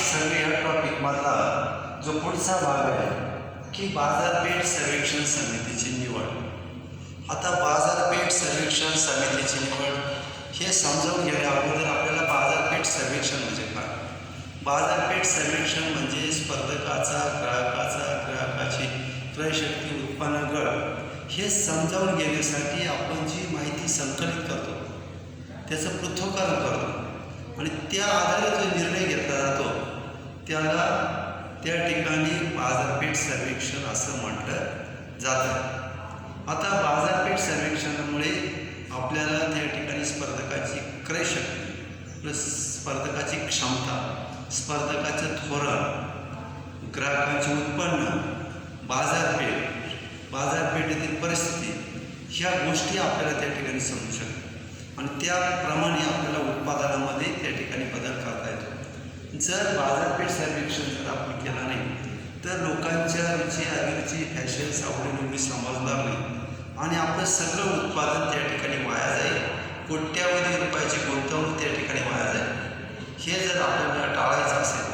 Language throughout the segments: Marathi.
सर्वे या टॉपिकमधला जो पुढचा भाग आहे की बाजारपेठ सर्वेक्षण समितीची निवड। आता बाजारपेठ सर्वेक्षण समितीची निवड हे समजावून घेण्या अगोदर आपल्याला बाजारपेठ सर्वेक्षण म्हणजे काय, बाजारपेठ सर्वेक्षण म्हणजे स्पर्धकाचा, ग्राहकाची क्रयशक्ती, उत्पन्न गट हे समजावून घेण्यासाठी आपण जी माहिती संकलित करतो त्याचं पृथक्करण करतो आणि त्या आधारे जो निर्णय घेतला जातो त्याला त्या ठिकाणी बाजारपेठ सर्वेक्षण असं म्हटलं जातं। आता बाजारपेठ सर्वेक्षणामुळे आपल्याला त्या ठिकाणी स्पर्धकाची क्रयशक्ती प्लस स्पर्धकाची क्षमता, स्पर्धकाचं धोरण, ग्राहकांचे उत्पन्न, बाजारपेठेतील परिस्थिती ह्या गोष्टी आपल्याला त्या ठिकाणी समजू शकतात आणि त्याप्रमाणे आपल्याला उत्पादनामध्ये त्या ठिकाणी बदल करता येतो। जर बाजारपेठ सर्वेक्षण जर आपण केला नाही तर लोकांच्या रुची, अभिरुची, फॅशन्स, आवडीनिवडी समजणार नाही आणि आपलं सगळं उत्पादन त्या ठिकाणी वाया जाईल, कोट्यावधी रुपयाची गुंतवणूक त्या ठिकाणी वाया जाईल। हे जर आपल्याला टाळायचं असेल,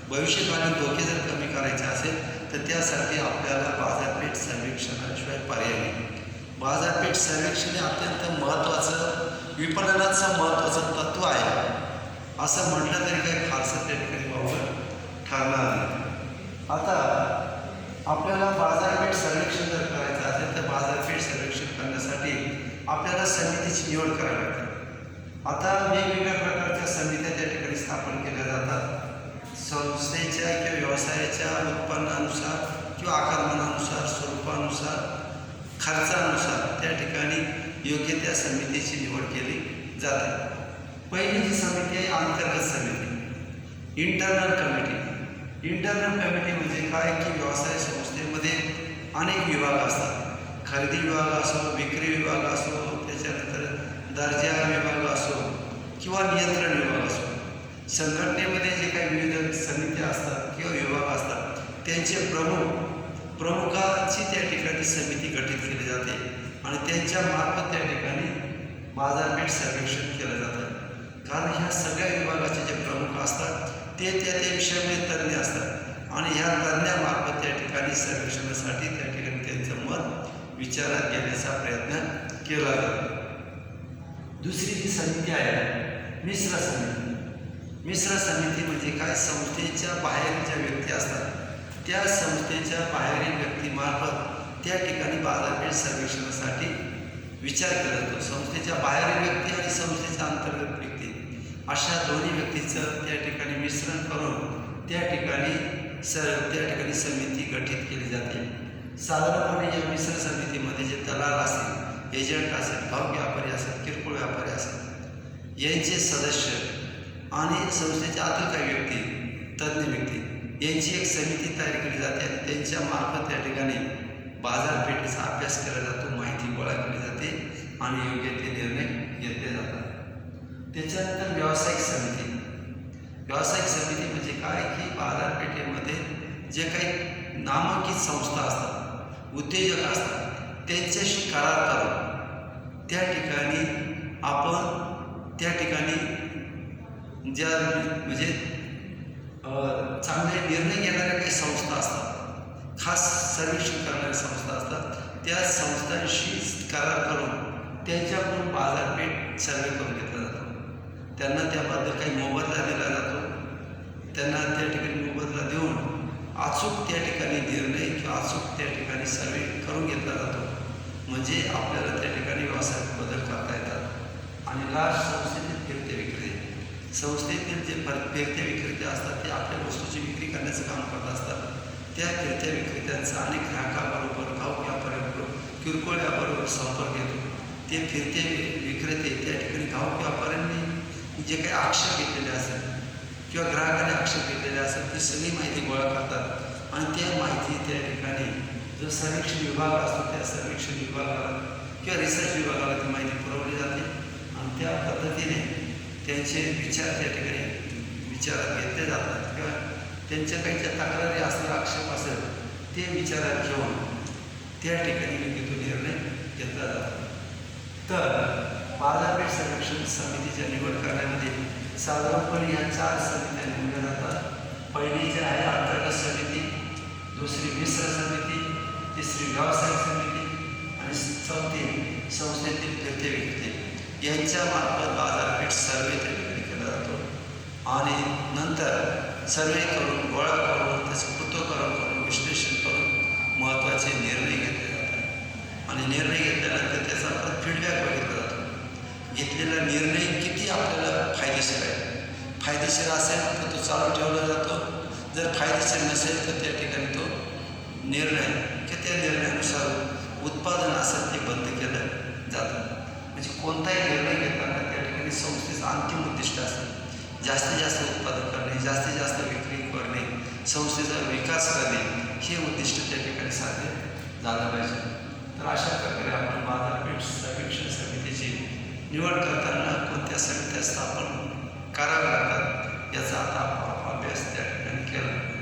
भविष्यकालीन धोके जर कमी करायचे असेल तर त्यासाठी आपल्याला बाजारपेठ सर्वेक्षणाशिवाय पर्याय नाही। बाजारपेठ सर्वेक्षण हे अत्यंत महत्त्वाचं, विपणनाचं महत्त्वाचं तत्त्व आहे असं म्हटलं तरी काही फारसं त्या ठिकाणी वावगं ठरणार नाही। आता आपल्याला बाजारपेठ सर्वेक्षण जर करायचं असेल तर बाजारपेठ सर्वेक्षण करण्यासाठी आपल्याला समितीची निवड करावी लागते। आता वेगवेगळ्या प्रकारच्या समित्या त्या ठिकाणी स्थापन केल्या जातात। संस्थेच्या किंवा व्यवसायाच्या उत्पन्नानुसार किंवा आकारमानानुसार, स्वरूपानुसार, खर्चानुसार त्या ठिकाणी योग्य त्या समितीची निवड केली जाते। पहिली जी समिती आहे अंतर्गत समिती, इंटरनल कमिटी। इंटरनल कमिटी म्हणजे काय की व्यवसाय संस्थेमध्ये अनेक विभाग असतात, खरेदी विभाग असो, विक्री विभाग असो, त्याच्यानंतर दर्जा विभाग असो किंवा नियंत्रण विभाग असो। संघटनेमध्ये जे काही विविध समित्या असतात किंवा विभाग असतात त्यांचे प्रमुखाची त्या ठिकाणी समिती गठीत केली जाते आणि त्यांच्या मार्फत त्या ठिकाणी बाजारपेठ सर्वेक्षण केलं जातं। कारण ह्या सगळ्या विभागाचे जे प्रमुख असतात ते त्या विषयामध्ये तज्ज्ञ असतात आणि ह्या तज्ज्ञामार्फत त्या ठिकाणी सर्वेक्षणासाठी त्या ठिकाणी त्यांचं मत विचारात घेण्याचा प्रयत्न केला जातो। दुसरी जी समिती आहे मिश्र समिती। मिश्र समिती म्हणजे काय, संस्थेच्या बाहेर ज्या व्यक्ती असतात त्या संस्थेच्या बाहेरील व्यक्तीमार्फत त्या ठिकाणी बाजारपेठ सर्वेक्षणासाठी विचार केला जातो। संस्थेच्या बाहेरील व्यक्ती आणि संस्थेच्या अंतर्गत व्यक्ती अशा दोन्ही व्यक्तीचं त्या ठिकाणी मिश्रण करून त्या ठिकाणी समिती गठीत केली जाते। साधारणपणे या मिश्र समितीमध्ये जे दलाल असतील, एजंट असेल, भाव व्यापारी असेल, किरकोळ व्यापारी असेल यांचे सदस्य आणि संस्थेच्या आतील काही व्यक्ती, तज्ज्ञ व्यक्ती यांची एक समिती तयार केली जाते आणि त्यांच्या मार्फत त्या ठिकाणी बाजारपेठेचा अभ्यास केला जातो, माहिती गोळा केली जाते आणि योग्य ते निर्णय घेतले जातात। त्याच्यानंतर व्यावसायिक समिती। व्यावसायिक समिती म्हणजे काय की बाजारपेठेमध्ये जे काही नामांकित संस्था असतात, उद्योजक असतात त्यांच्याशी करार करून त्या ठिकाणी आपण त्या ठिकाणी ज्या म्हणजे चांगले निर्णय घेणाऱ्या काही संस्था असतात, खास सर्वेक्षण करणाऱ्या संस्था असतात, त्या संस्थांशी करार करून त्यांच्याकडून बाजारपेठ सर्वे करून घेतला जातो। त्यांना त्याबद्दल काही मोबदला दिला जातो, त्यांना त्या ठिकाणी मोबदला देऊन अचूक त्या ठिकाणी निर्णय किंवा अचूक त्या ठिकाणी सर्वे करून घेतला जातो म्हणजे आपल्याला त्या ठिकाणी व्यवसायात बदल करता येतात। आणि लास्ट संस्थेतील फिरते विक्रेते। संस्थेतील जे फिरते विक्रेते असतात ते आपल्या वस्तूची विक्री करण्याचं काम करत असतात। त्या फिरत्या विक्रेत्यांचा अनेक ग्राहकाबरोबर, घाऊक व्यापाऱ्यांबरोबर, किरकोळ व्यापाऱ्यांबरोबर संपर्क येतो। ते फिरते विक्रेते त्या ठिकाणी घाऊक व्यापाऱ्यांनी जे काही आक्षेप घेतलेले असतात किंवा ग्राहकाने आक्षेप घेतलेले असतात ती सगळी माहिती गोळा करतात आणि त्या माहिती त्या ठिकाणी जो सर्वेक्षण विभाग असतो त्या सर्वेक्षण विभागाला किंवा रिसर्च विभागाला ती माहिती पुरवली जाते आणि त्या पद्धतीने त्यांचे विचार त्या ठिकाणी विचारात घेतले जातात किंवा त्यांच्या काही ज्या तक्रारी असणार, आक्षेप असेल ते विचारात घेऊन त्या ठिकाणी योग्य तो निर्णय घेतला जातो। तर बाजारपेठ सर्वेक्षण समितीच्या निवड करण्यामध्ये साधारणपणे या 4 समित्या नेमल्या जातात पहिली जी आहे अंतर्गत समिती, दुसरी मिश्र समिती, तिसरी व्यावसायिक समिती आणि चौथी संस्थेतील फिरते व्यक्ती यांच्या मार्फत बाजारपेठ सर्वे त्या ठिकाणी केला जातो आणि नंतर सर्वे करून गोळा करून त्याचं पृथक्करण करून विश्लेषण करून महत्त्वाचे निर्णय घेतले जातात आणि निर्णय घेतल्यानंतर त्याचा परत फीडबॅक बघितला जातो. घेतलेला निर्णय किती आपल्याला फायदेशीर आहे. फायदेशीर असेल तर तो चालू ठेवला जातो, जर फायदेशीर नसेल तर त्या ठिकाणी तो निर्णय की त्या निर्णयानुसार उत्पादन असेल ते बंद केलं जातं. म्हणजे कोणताही निर्णय घेताना त्या ठिकाणी संस्थेचं अंतिम उद्दिष्ट असतं जास्तीत जास्त उत्पादन करणे, जास्तीत जास्त विक्री करणे, संस्थेचा विकास करणे हे उद्दिष्ट त्या ठिकाणी साध्य झालं पाहिजे. तर अशा प्रकारे आपण बाजारपेठ सर्वेक्षण समितीची निवड करताना कोणत्या समित्या स्थापन कराव्या लागतात याचा आता आपण अभ्यास त्या ठिकाणी केला.